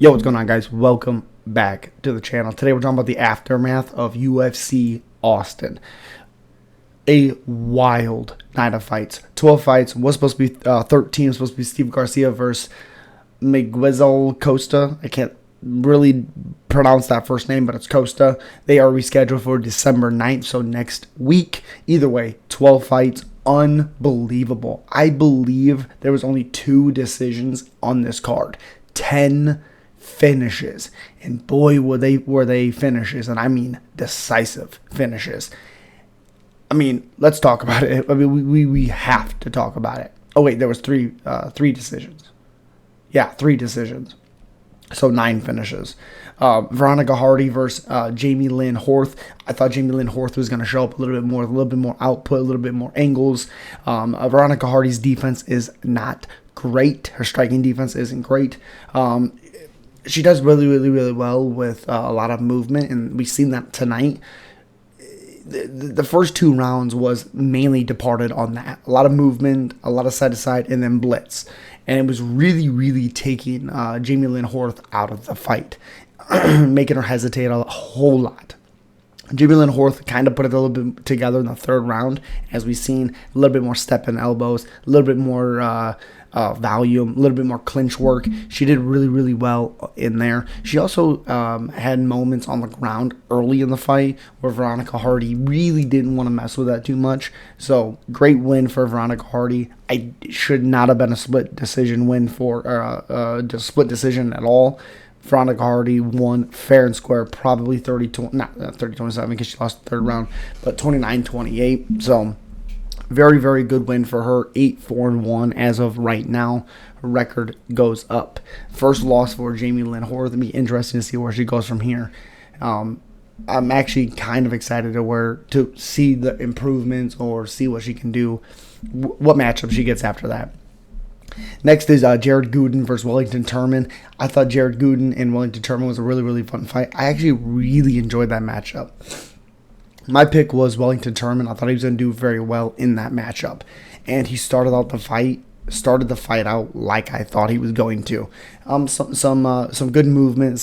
Yo, what's going on, guys? Welcome back to the channel. Today we're talking about the aftermath of UFC Austin. A wild night of fights. 12 fights. Was supposed to be 13. Was supposed to be Steve Garcia versus Miguel Costa. I can't really pronounce that first name, but it's Costa. They are rescheduled for December 9th, so next week. Either way, 12 fights. Unbelievable. I believe there was only 2 decisions on this card. 10 finishes, and boy were they finishes, and I mean decisive finishes. I mean, let's talk about it. I mean, we have to talk about it. Oh wait, there was three decisions. Yeah, 3 decisions. So 9 finishes. Veronica Hardy versus Jamie Lynn Horth. I thought Jamie Lynn Horth was going to show up a little bit more output, a little bit more angles. Veronica Hardy's defense is not great. Her striking defense isn't great. She does really well with a lot of movement, and we've seen that tonight. The first 2 rounds was mainly departed on that. A lot of movement, a lot of side to side, and then blitz. And it was really taking Jamie Lynn Horth out of the fight, making her hesitate a whole lot. Jamie Lynn Horth kind of put it a little bit together in the 3rd round, as we've seen a little bit more step and elbows, a little bit more volume, a little bit more clinch work. She did really well in there. She also had moments on the ground early in the fight where Veronica Hardy really didn't want to mess with that too much. So great win for Veronica Hardy. I should not have been a split decision win for the split decision at all. Veronica Hardy won fair and square, probably 30-27 because she lost the 3rd round, but 29-28. So very good win for her. 8-4-1 as of right now. Her record goes up. First loss for Jamie Lynn Horth. It'll be interesting to see where she goes from here. I'm actually kind of excited to see the improvements or see what she can do, what matchup she gets after that. Next is Jared Gooden versus Wellington Turman. I thought Jared Gooden and Wellington Turman was a really fun fight. I actually really enjoyed that matchup. My pick was Wellington Turman. I thought he was going to do very well in that matchup. And he started the fight out like I thought he was going to. Some good movement.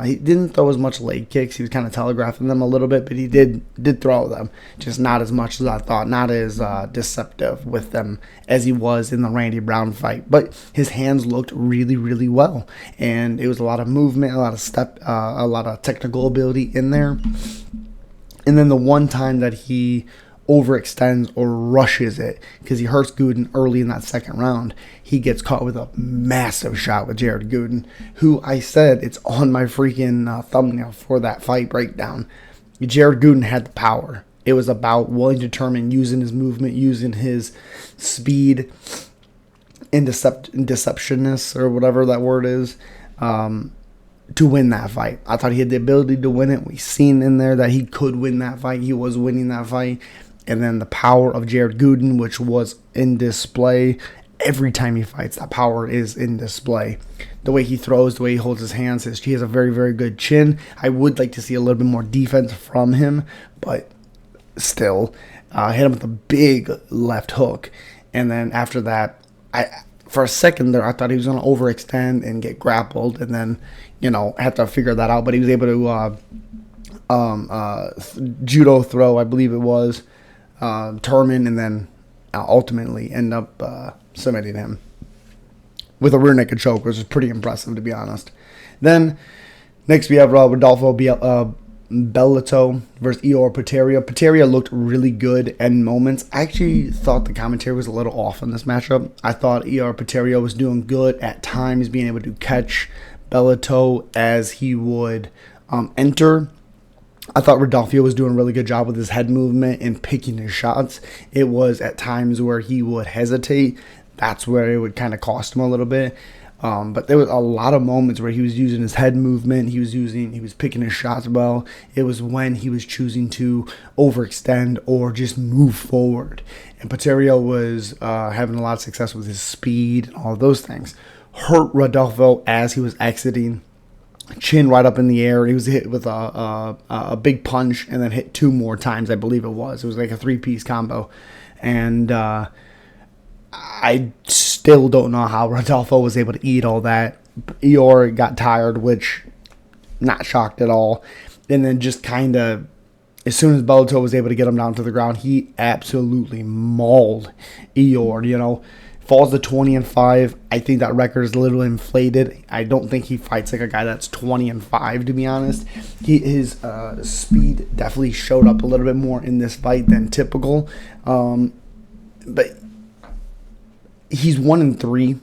He didn't throw as much leg kicks. He was kind of telegraphing them a little bit, but he did throw them. Just not as much as I thought. Not as deceptive with them as he was in the Randy Brown fight. But his hands looked really well, and it was a lot of movement, a lot of step, a lot of technical ability in there. And then the one time that he overextends or rushes it because he hurts Gooden early in that 2nd round, he gets caught with a massive shot with Jared Gooden, who I said it's on my freaking thumbnail for that fight breakdown. Jared Gooden had the power. It was about Wellington Turman using his movement, using his speed and deceptionness, or whatever that word is, to win that fight. I thought he had the ability to win it. We've seen in there that he could win that fight. He was winning that fight. And then the power of Jared Gooden, which was in display every time he fights. That power is in display. The way he throws, the way he holds his hands. He has a very good chin. I would like to see a little bit more defense from him, but still, hit him with a big left hook. And then after that, for a second there, I thought he was going to overextend and get grappled, and then, had to figure that out. But he was able to judo throw, I believe it was, Turman, and then ultimately end up submitting him with a rear naked choke, which is pretty impressive, to be honest. Then next we have Rodolfo Bellato versus Ior Potieria. Potieria looked really good in moments. I actually thought the commentary was a little off in this matchup. I thought Ior Potieria was doing good at times, being able to catch Bellato as he would enter. I thought Rodolfo was doing a really good job with his head movement and picking his shots. It was at times where he would hesitate. That's where it would kind of cost him a little bit. But there was a lot of moments where he was using his head movement. He was picking his shots well. It was when he was choosing to overextend or just move forward. And Potieria was having a lot of success with his speed and all those things. Hurt Rodolfo as he was exiting. Chin right up in the air. He was hit with a big punch and then hit 2 more times, I believe it was. It was like a 3-piece combo. And I still don't know how Rodolfo was able to eat all that Eeyore got tired, which not shocked at all. And then just kind of, as soon as Bellator was able to get him down to the ground, he absolutely mauled Eeyore, Falls to 20-5. I think that record is a little inflated. I don't think he fights like a guy that's 20-5, to be honest. His speed definitely showed up a little bit more in this fight than typical. But he's 1-3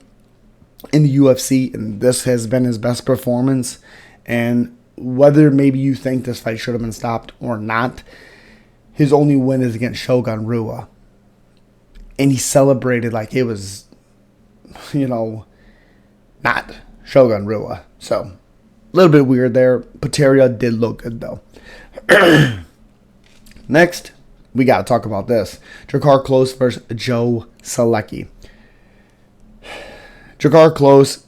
in the UFC, and this has been his best performance. And whether maybe you think this fight should have been stopped or not, his only win is against Shogun Rua. And he celebrated like it was, not Shogun Rua. So, a little bit weird there. Pereira did look good, though. Next, we got to talk about this. Drakkar Klose versus Joe Solecki. Drakkar Klose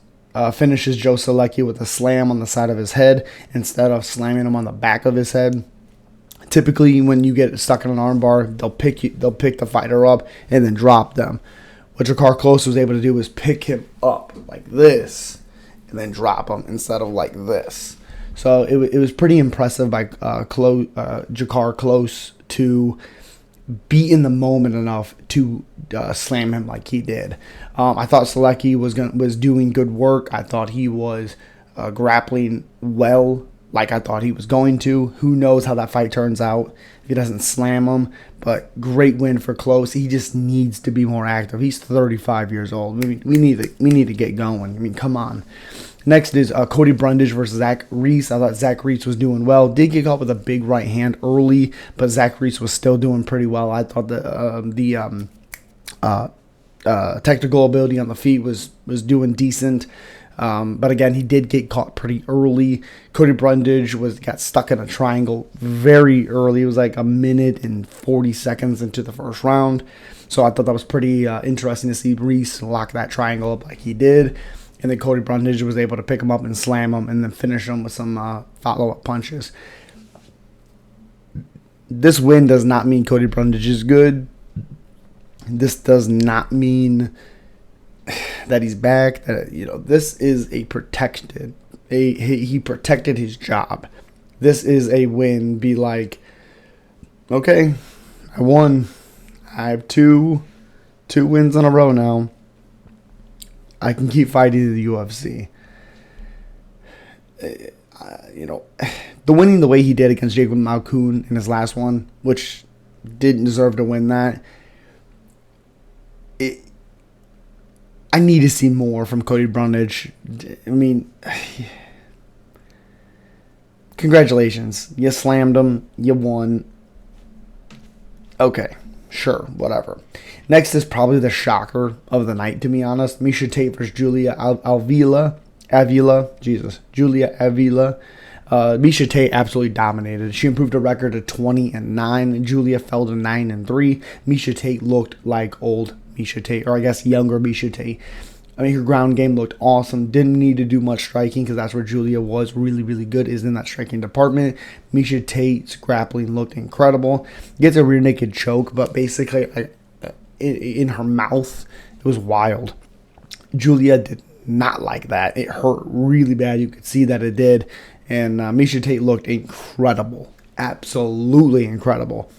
finishes Joe Solecki with a slam on the side of his head instead of slamming him on the back of his head. Typically, when you get stuck in an armbar, they'll pick the fighter up and then drop them. What Drakkar Klose was able to do was pick him up like this and then drop him instead of like this. So it was pretty impressive by Drakkar Klose to be in the moment enough to slam him like he did. I thought Solecki was doing good work. I thought he was grappling well, like I thought he was going to. Who knows how that fight turns out if he doesn't slam him. But great win for Klose. He just needs to be more active. He's 35 years old. We need to get going. I mean, come on. Next is Cody Brundage versus Zach Reese. I thought Zach Reese was doing well. Did get caught with a big right hand early, but Zach Reese was still doing pretty well. I thought the technical ability on the feet was doing decent. But again, he did get caught pretty early. Cody Brundage got stuck in a triangle very early. It was like 1 minute and 40 seconds into the first round. So I thought that was pretty interesting to see Reese lock that triangle up like he did. And then Cody Brundage was able to pick him up and slam him and then finish him with some follow-up punches. This win does not mean Cody Brundage is good. This does not mean that he's back. That this is a protected. He protected his job. This is a win. Be like, okay, I won. I have two wins in a row now. I can keep fighting in the UFC. The winning the way he did against Jacob Malkoun in his last one, which didn't deserve to win that. I need to see more from Cody Brundage. I mean, congratulations. You slammed him. You won. Okay. Sure, whatever. Next is probably the shocker of the night, to be honest. Miesha Tate versus Julia Avila. Julia Avila. Miesha Tate absolutely dominated. She improved her record to 20-9. Julia fell to 9-3. Miesha Tate looked like old Miesha Tate, or I guess younger Miesha Tate. I mean, her ground game looked awesome. Didn't need to do much striking because that's where Julia was really, really good, is in that striking department. Miesha Tate's grappling looked incredible. Gets a rear naked choke, but basically in her mouth, it was wild. Julia did not like that. It hurt really bad. You could see that it did. And Miesha Tate looked incredible. Absolutely incredible.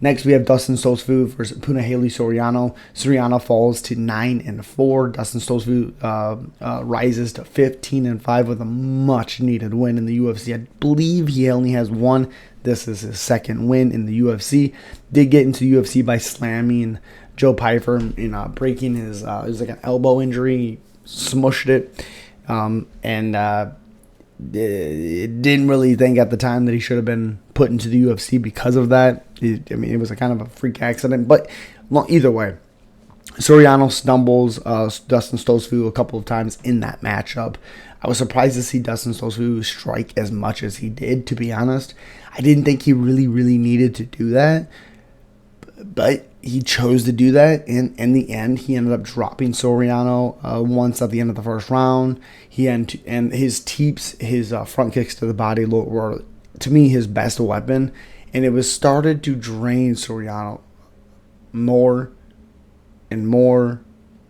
Next, we have Dustin Stoltzfus versus Punahele Soriano. Soriano falls to 9-4. Dustin Stoltzfus rises to 15-5 with a much-needed win in the UFC. I believe he only has one. This is his second win in the UFC. Did get into the UFC by slamming Joe Pyfer and breaking his, it was like an elbow injury. He smushed it. It didn't really think at the time that he should have been put into the UFC because of that. It was a kind of a freak accident. But either way, Soriano stumbles Dustin Stoltzfus a couple of times in that matchup. I was surprised to see Dustin Stoltzfus strike as much as he did, to be honest. I didn't think he really, really needed to do that. But he chose to do that. And in the end, he ended up dropping Soriano once at the end of the first round. And his teeps, his front kicks to the body were, to me, his best weapon. And it was started to drain Soriano more and more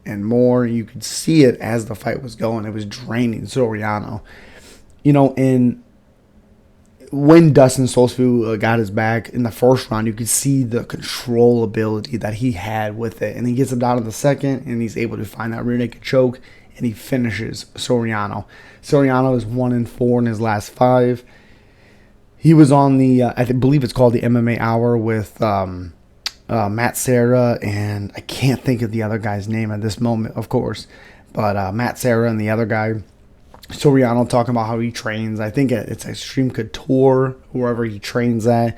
and more. You could see it as the fight was going. It was draining Soriano. And when Dustin Stoltzfus got his back in the first round, you could see the control ability that he had with it. And he gets him down in the second, and he's able to find that rear naked choke, and he finishes Soriano. Soriano is 1-4 in his last 5. He was on the, I believe it's called the MMA Hour with Matt Serra, and I can't think of the other guy's name at this moment, of course. But Matt Serra and the other guy, Soriano, talking about how he trains. I think it's Extreme Couture, wherever he trains at,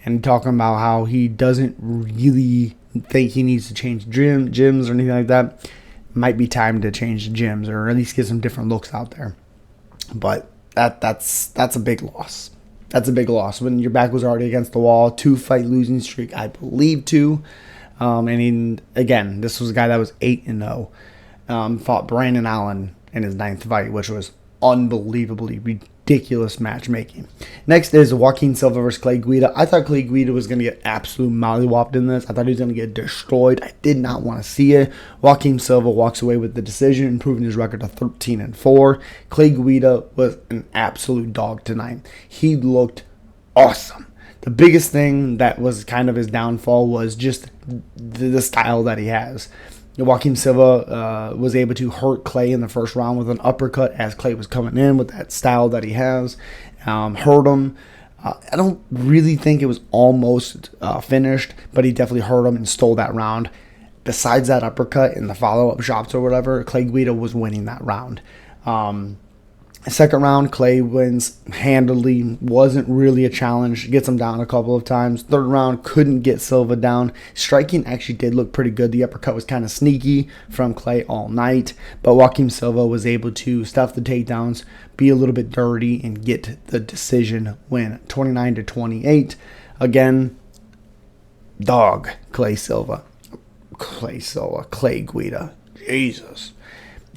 and talking about how he doesn't really think he needs to change gyms or anything like that. Might be time to change the gyms, or at least get some different looks out there. But that's a big loss. That's a big loss when your back was already against the wall. 2-fight losing streak, I believe, 2. Again, this was a guy that was 8-0. Fought Brandon Allen in his 9th fight, which was unbelievably ridiculous matchmaking. Next is Joaquin Silva versus Clay Guida. I thought Clay Guida was going to get absolute mollywopped in this. I thought he was going to get destroyed. I did not want to see it. Joaquin Silva walks away with the decision, improving his record to 13-4. Clay Guida was an absolute dog tonight. He looked awesome. The biggest thing that was kind of his downfall was just the style that he has. Joaquin Silva was able to hurt Clay in the first round with an uppercut as Clay was coming in with that style that he has. Hurt him. I don't really think it was almost finished, but he definitely hurt him and stole that round. Besides that uppercut in the follow-up shots or whatever, Clay Guida was winning that round. Second round, Clay wins handily. Wasn't really a challenge. Gets him down a couple of times. Third round, couldn't get Silva down. Striking actually did look pretty good. The uppercut was kind of sneaky from Clay all night. But Joaquin Silva was able to stuff the takedowns, be a little bit dirty, and get the decision win. 29-28. Again, dog, Clay Guida. Jesus.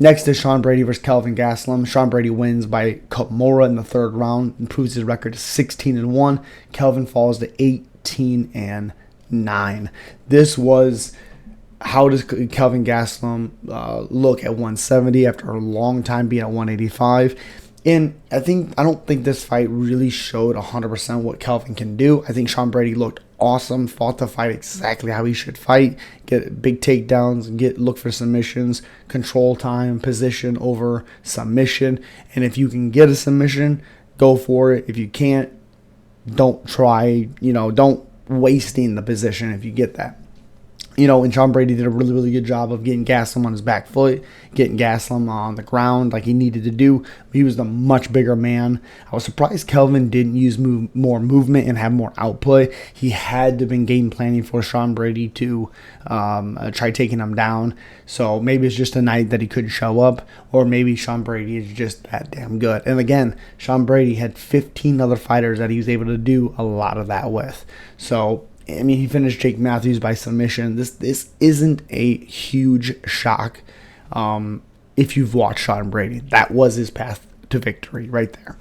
Next is Sean Brady versus Kelvin Gastelum. Sean Brady wins by Kimura in the third round, improves his record to 16-1. Kelvin falls to 18-9. This was, how does Kelvin Gastelum look at 170 after a long time being at 185? And I don't think this fight really showed 100% what Kelvin can do. I think Sean Brady looked awesome, fought the fight exactly how he should fight, get big takedowns, look for submissions, control time, position over submission. And if you can get a submission, go for it. If you can't, don't try, don't wasting the position if you get that. And Sean Brady did a really, really good job of getting Gastelum on his back foot, getting Gastelum on the ground like he needed to do. He was the much bigger man. I was surprised Kelvin didn't use more movement and have more output. He had to have been game planning for Sean Brady to try taking him down. So maybe it's just a night that he couldn't show up, or maybe Sean Brady is just that damn good. And again, Sean Brady had 15 other fighters that he was able to do a lot of that with. So he finished Jake Matthews by submission. This isn't a huge shock if you've watched Sean Brady. That was his path to victory right there.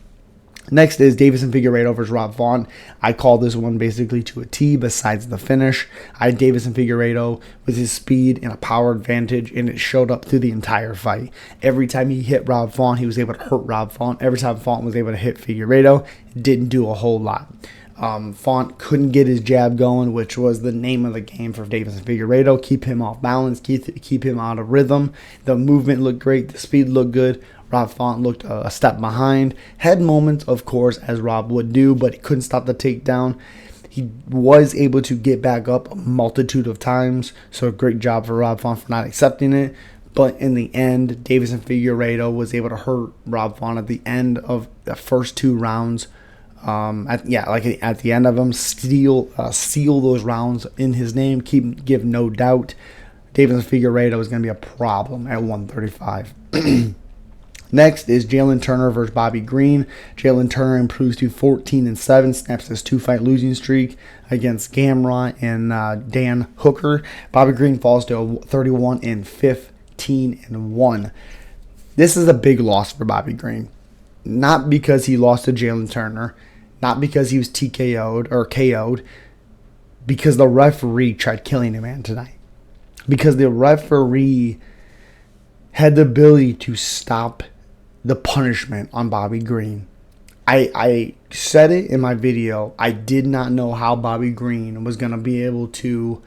Next is Deiveson Figueiredo versus Rob Font. I call this one basically to a T besides the finish. I had Deiveson Figueiredo with his speed and a power advantage, and it showed up through the entire fight. Every time he hit Rob Font, he was able to hurt Rob Font. Every time Font was able to hit Figueiredo, it didn't do a whole lot. Font couldn't get his jab going, which was the name of the game for Deiveson Figueiredo. Keep him off balance, keep him out of rhythm. The movement looked great, the speed looked good. Rob Font looked a step behind. Had moments, of course, as Rob would do, but he couldn't stop the takedown. He was able to get back up a multitude of times, so great job for Rob Font for not accepting it. But in the end, Deiveson Figueiredo was able to hurt Rob Font at the end of the first 2 rounds. At the end of them, seal those rounds in his name. Give no doubt. Deiveson Figueiredo is going to be a problem at 135. Next is Jalen Turner versus Bobby Green. Jalen Turner improves to 14-7, snaps his 2-fight losing streak against Gamrot and Dan Hooker. Bobby Green falls to 31-15-1. This is a big loss for Bobby Green. Not because he lost to Jalen Turner, not because he was TKO'd or KO'd, because the referee tried killing him tonight. Because the referee had the ability to stop the punishment on Bobby Green. I said it in my video. I did not know how Bobby Green was going to be able to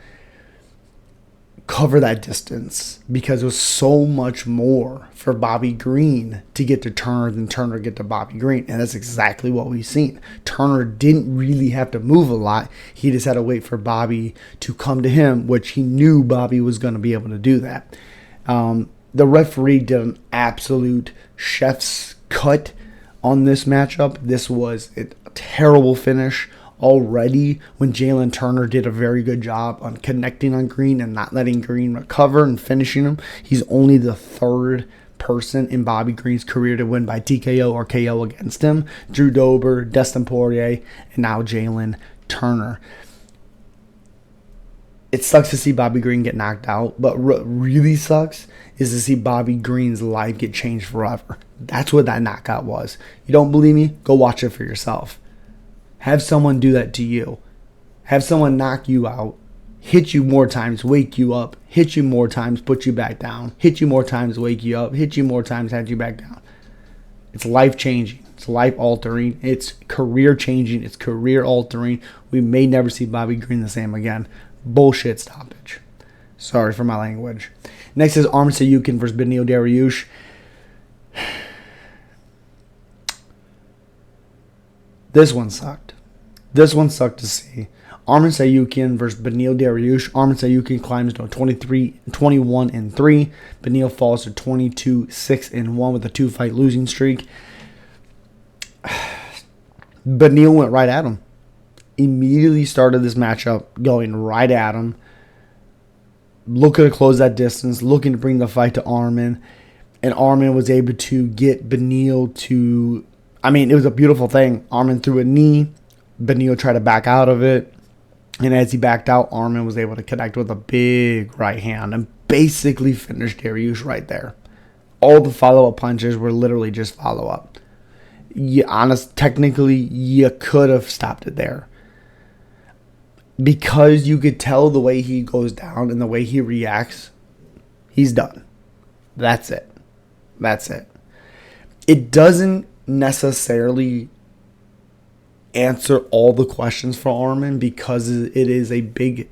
cover that distance, because it was so much more for Bobby Green to get to Turner than Turner get to Bobby Green. And that's exactly what we've seen. Turner didn't really have to move a lot. He just had to wait for Bobby to come to him, which he knew Bobby was going to be able to do that. The referee did an absolute chef's cut on this matchup. This was a terrible finish already, when Jalen Turner did a very good job on connecting on Green and not letting Green recover and finishing him. He's only the third person in Bobby Green's career to win by TKO or KO against him. Drew Dober, Dustin Poirier, and now Jalen Turner. It sucks to see Bobby Green get knocked out, but what really sucks is to see Bobby Green's life get changed forever. That's what that knockout was. You don't believe me? Go watch it for yourself. Have someone do that to you. Have someone knock you out, hit you more times, wake you up, hit you more times, put you back down, hit you more times, wake you up, hit you more times, have you back down. It's life-changing. It's life-altering. It's career-changing. It's career-altering. We may never see Bobby Green the same again. Bullshit stoppage. Sorry for my language. Next is Arman Tsarukyan versus Beneil Dariush. This one sucked. This one sucked to see. Arman Tsarukyan versus Beneil Dariush. Arman Tsarukyan climbs to 21-3. Beneil falls to 22-6-1 with a 2-fight losing streak. Beneil went right at him. Immediately started this matchup going right at him. Looking to close that distance. Looking to bring the fight to Arman. And Arman was able to get Beneil to... it was a beautiful thing. Arman threw a knee. Beneil tried to back out of it. And as he backed out, Arman was able to connect with a big right hand and basically finished Dariush right there. All the follow-up punches were literally just follow-up. Technically, you could have stopped it there. Because you could tell the way he goes down and the way he reacts, he's done. That's it. That's it. It doesn't necessarily answer all the questions for Arman, because it is a big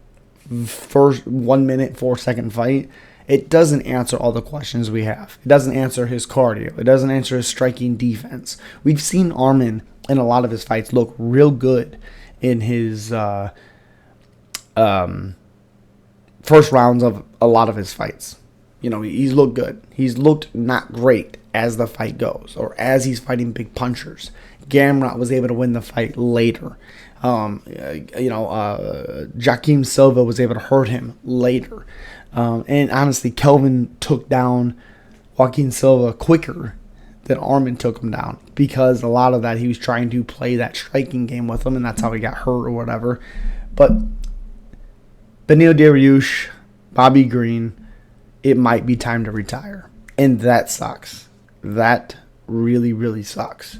first 1 minute, 4 second fight. It doesn't answer all the questions we have. It doesn't answer his cardio. It doesn't answer his striking defense. We've seen Arman in a lot of his fights look real good in his first rounds of a lot of his fights. He's looked good. He's looked not great as the fight goes, or as he's fighting big punchers. Gamrot was able to win the fight later. Joaquim Silva was able to hurt him later. And honestly, Kelvin took down Joaquim Silva quicker than Arman took him down, because a lot of that he was trying to play that striking game with him, and that's how he got hurt or whatever. But Beneil Dariush, Bobby Green, it might be time to retire. And that sucks. That really, really sucks.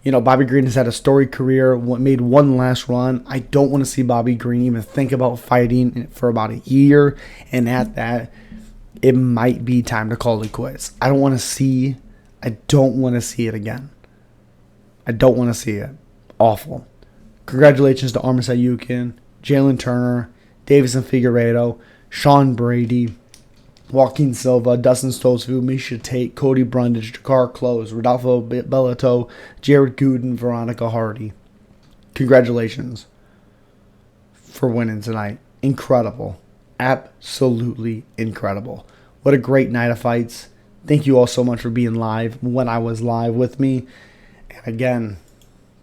Bobby Green has had a storied career, made one last run. I don't want to see Bobby Green even think about fighting for about a year. And at that, it might be time to call it quits. I don't want to see it again. I don't want to see it. Awful. Congratulations to Arman Tsarukyan, Jalen Turner, Davison Figueiredo, Sean Brady, Joaquin Silva, Dustin Stoltzfus, Miesha Tate, Cody Brundage, Jakar Close, Rodolfo Bellato, Jared Gooden, Veronica Hardy. Congratulations for winning tonight. Incredible. Absolutely incredible. What a great night of fights. Thank you all so much for being live when I was live with me. And again,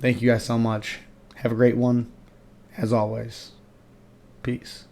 thank you guys so much. Have a great one. As always, peace.